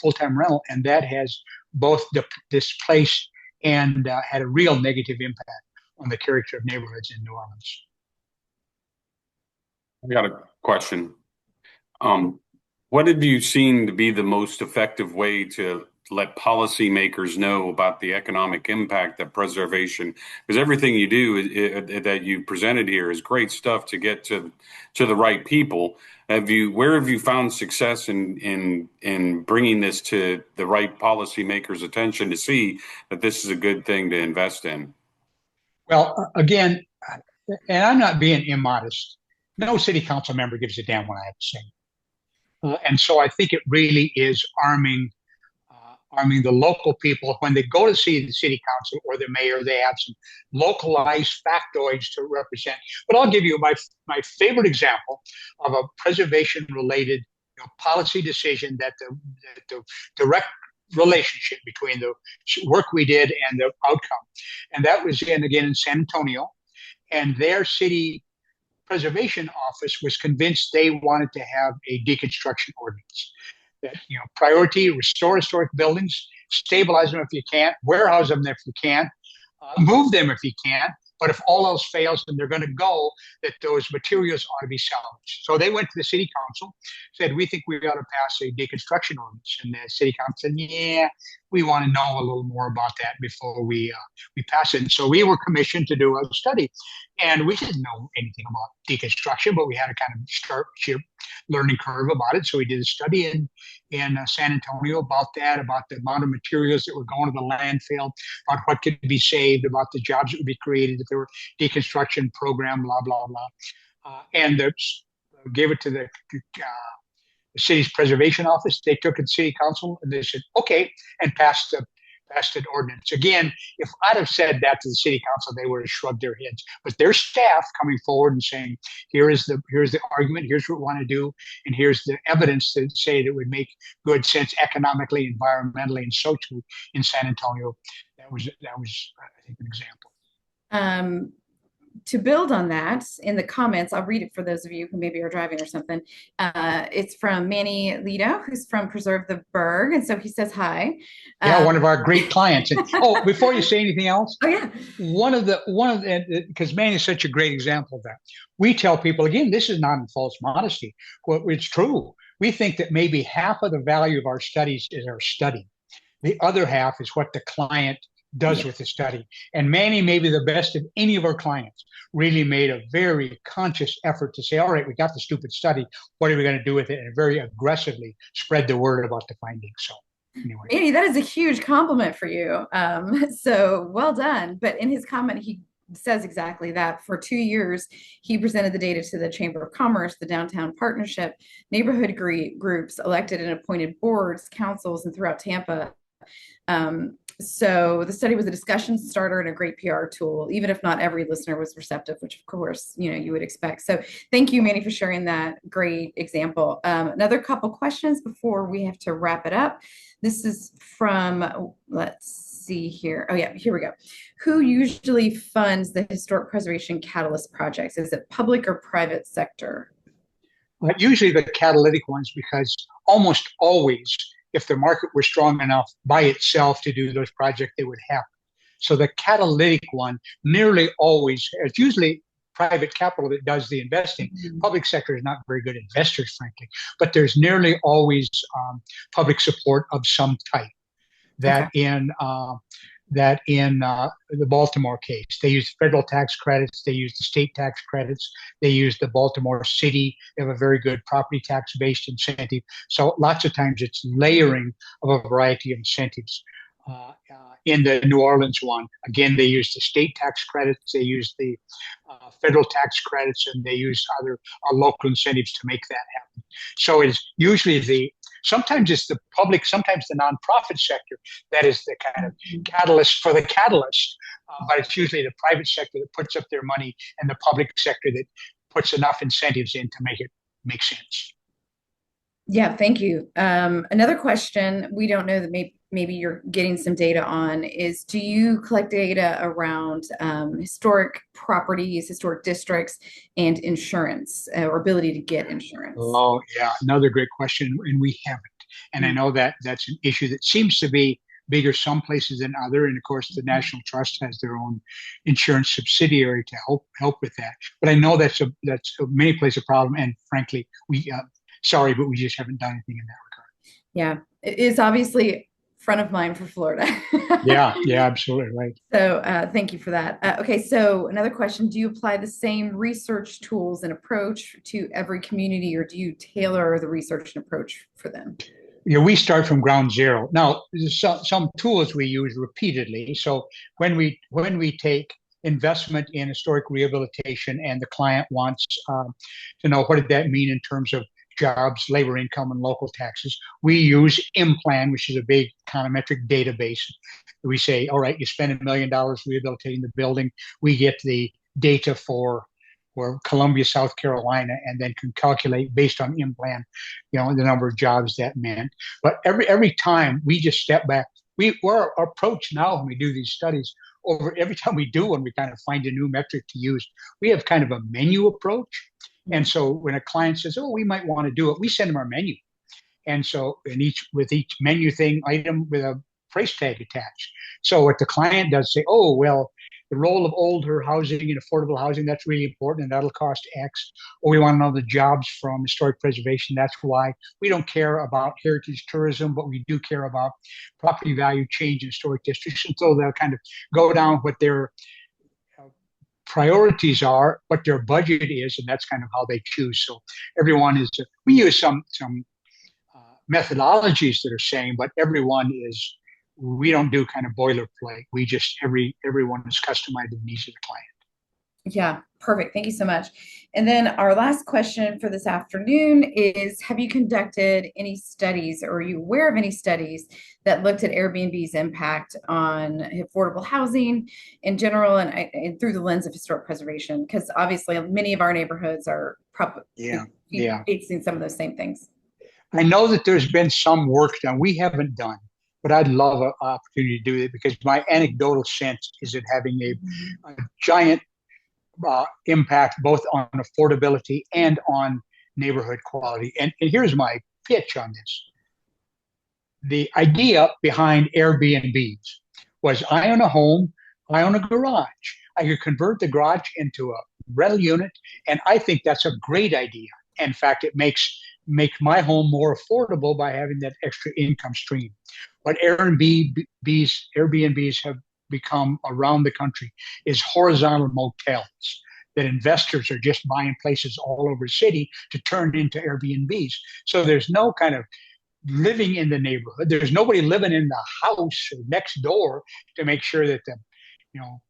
full-time rental. And that has both displaced and had a real negative impact on the character of neighborhoods in New Orleans. I got a question. What have you seen to be the most effective way to let policymakers know about the economic impact that preservation, because everything you do that you presented here is great stuff to get to the right people. Where have you found success in bringing this to the right policymakers' attention to see that this is a good thing to invest in? Well, again, and I'm not being immodest, no city council member gives a damn what I have to say. And so I think it really is arming the local people. When they go to see the city council or the mayor, they have some localized factoids to represent. But I'll give you my favorite example of a preservation-related policy decision that the direct relationship between the work we did and the outcome. And that was in San Antonio. And their city preservation office was convinced they wanted to have a deconstruction ordinance. That, priority, restore historic buildings, stabilize them if you can, warehouse them if you can, move them if you can. But if all else fails and they're going to go, that those materials ought to be salvaged. So they went to the city council, said, we think we ought to pass a deconstruction ordinance. And the city council said, yeah, we want to know a little more about that before we pass it. And so we were commissioned to do a study. And we didn't know anything about deconstruction, but we had a kind of sharp learning curve about it. So we did a study in San Antonio about that, about the amount of materials that were going to the landfill, about what could be saved, about the jobs that would be created if there were deconstruction program, blah, blah, blah. And gave it to the city's preservation office. They took it to city council and they said, okay, and passed an ordinance. Again, if I'd have said that to the city council, they would have shrugged their heads. But their staff coming forward and saying, here's the argument, here's what we want to do, and here's the evidence to say that would make good sense economically, environmentally, and socially in San Antonio. That was I think, an example. To build on that, in the comments, I'll read it for those of you who maybe are driving or something. It's from Manny Lito, who's from Preserve the Berg. And so he says, hi. Yeah, one of our great clients. And before you say anything else, oh yeah, one of the because Manny is such a great example of that. We tell people, again, this is not in false modesty. Well, it's true. We think that maybe half of the value of our studies is our study. The other half is what the client does with the study. And Manny, maybe the best of any of our clients, really made a very conscious effort to say, all right, we got the stupid study. What are we going to do with it? And very aggressively spread the word about the findings. So anyway. Manny, that is a huge compliment for you. So well done. But in his comment, he says exactly that. For 2 years, he presented the data to the Chamber of Commerce, the Downtown Partnership, neighborhood groups, elected and appointed boards, councils, and throughout Tampa. So the study was a discussion starter and a great PR tool, even if not every listener was receptive, which of course, you would expect. So thank you, Manny, for sharing that great example. Another couple questions before we have to wrap it up. This is from, let's see here. Oh yeah, here we go. Who usually funds the historic preservation catalyst projects? Is it public or private sector? Usually the catalytic ones, because almost always, if the market were strong enough by itself to do those projects, they would happen. So the catalytic one nearly always, it's usually private capital that does the investing. Mm-hmm. Public sector is not very good investors, frankly, but there's nearly always public support of some type. That in the Baltimore case, they use federal tax credits, they use the state tax credits, they use the Baltimore City. They have a very good property tax-based incentive. So lots of times it's layering of a variety of incentives. In the New Orleans one, again, they use the state tax credits, they use the federal tax credits, and they use other local incentives to make that happen. So it's usually sometimes it's the public, sometimes the nonprofit sector that is the kind of catalyst for the catalyst, but it's usually the private sector that puts up their money and the public sector that puts enough incentives in to make it make sense. Yeah, thank you. Another question we don't know that maybe you're getting some data on is, do you collect data around historic properties, historic districts, and insurance or ability to get insurance? Oh, yeah, another great question, and we haven't. And I know that that's an issue that seems to be bigger some places than other. And of course, the National Trust has their own insurance subsidiary to help with that. But I know that's many places a problem. And frankly, sorry, but we just haven't done anything in that regard. Yeah, it's obviously front of mind for Florida. Yeah, absolutely right. So thank you for that. Okay, so another question, do you apply the same research tools and approach to every community, or do you tailor the research and approach for them? We start from ground zero. Now, some tools we use repeatedly. So when we take investment in historic rehabilitation and the client wants to know what did that mean in terms of jobs, labor income, and local taxes, we use IMPLAN, which is a big econometric database. We say, all right, you spend $1 million rehabilitating the building. We get the data for Columbia, South Carolina, and then can calculate based on IMPLAN, the number of jobs that meant. But every time we just step back, our approach now when we do these studies, every time we do one, we kind of find a new metric to use. We have kind of a menu approach. And so when a client says, oh, we might want to do it, we send them our menu. And so with each menu thing item with a price tag attached. So what the client does say, oh, well, the role of older housing and affordable housing, that's really important, and that'll cost X. Or we want to know the jobs from historic preservation. That's why. We don't care about heritage tourism, but we do care about property value change in historic districts. And so they'll kind of go down what their priorities are, what their budget is, and that's kind of how they choose. So everyone is, we use some methodologies that are same, but we don't do kind of boilerplate. We just, everyone is customized to the needs of the client. Yeah, perfect. Thank you so much. And then our last question for this afternoon is, have you conducted any studies, or are you aware of any studies that looked at Airbnb's impact on affordable housing in general and through the lens of historic preservation? Because obviously many of our neighborhoods are facing some of those same things. I know that there's been some work done. We haven't done, but I'd love an opportunity to do it, because my anecdotal sense is it having a giant impact both on affordability and on neighborhood quality. And here's my pitch on this. The idea behind Airbnbs was, I own a home, I own a garage. I could convert the garage into a rental unit, and I think that's a great idea. In fact, it makes make my home more affordable by having that extra income stream. What Airbnbs have become around the country is horizontal motels that investors are just buying places all over the city to turn into Airbnbs. So there's no kind of living in the neighborhood. There's nobody living in the house or next door to make sure that the, you know,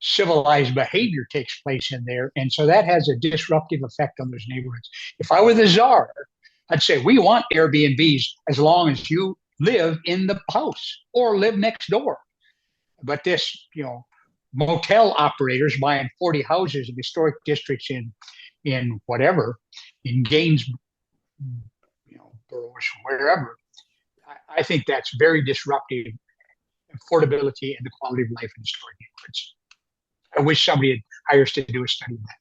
civilized behavior takes place in there. And so that has a disruptive effect on those neighborhoods. If I were the czar, I'd say we want Airbnbs as long as you live in the house or live next door. But this, motel operators buying 40 houses in historic districts in whatever, in Gaines, boroughs, wherever, I think that's very disruptive affordability and the quality of life in historic neighborhoods. I wish somebody had hired us to do a study of that.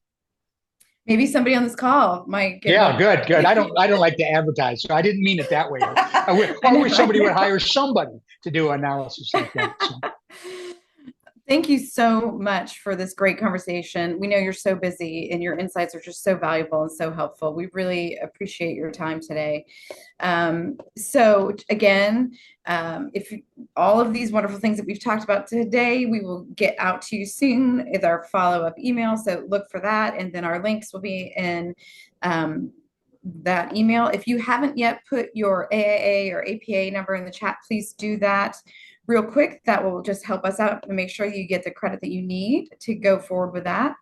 Maybe somebody on this call might get. Yeah, good. I don't like to advertise, so I didn't mean it that way. I wish somebody would hire somebody to do analysis like that. So. Thank you so much for this great conversation. We know you're so busy and your insights are just so valuable and so helpful. We really appreciate your time today. So again, if all of these wonderful things that we've talked about today, we will get out to you soon with our follow-up email. So look for that. And then our links will be in that email. If you haven't yet put your AAA or APA number in the chat, please do that real quick. That will just help us out and make sure you get the credit that you need to go forward with that.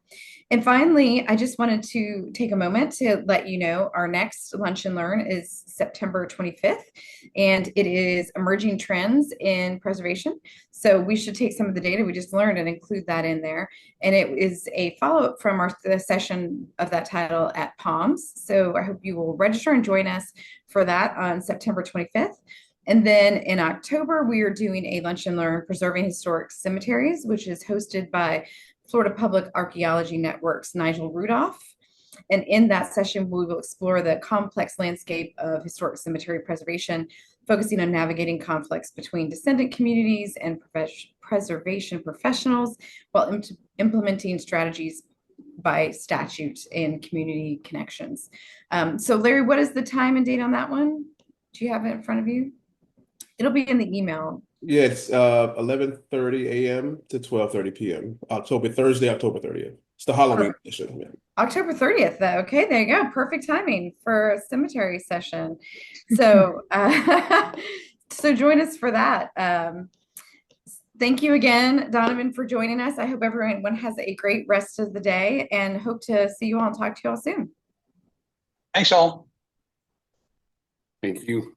And finally, I just wanted to take a moment to let you know our next Lunch and Learn is September 25th, and it is Emerging Trends in Preservation. So we should take some of the data we just learned and include that in there. And it is a follow-up from the session of that title at Palms. So I hope you will register and join us for that on September 25th. And then in October, we are doing a Lunch and Learn Preserving Historic Cemeteries, which is hosted by Florida Public Archaeology Network's Nigel Rudolph. And in that session, we will explore the complex landscape of historic cemetery preservation, focusing on navigating conflicts between descendant communities and preservation professionals while implementing strategies by statute and community connections. So Larry, what is the time and date on that one? Do you have it in front of you? It'll be in the email. Yeah, it's 11:30 a.m. to 12:30 p.m. Thursday, October 30th. It's the Halloween edition. Yeah. October 30th, though. Okay, there you go. Perfect timing for a cemetery session. So, so join us for that. Thank you again, Donovan, for joining us. I hope everyone has a great rest of the day and hope to see you all and talk to you all soon. Thanks all. Thank you.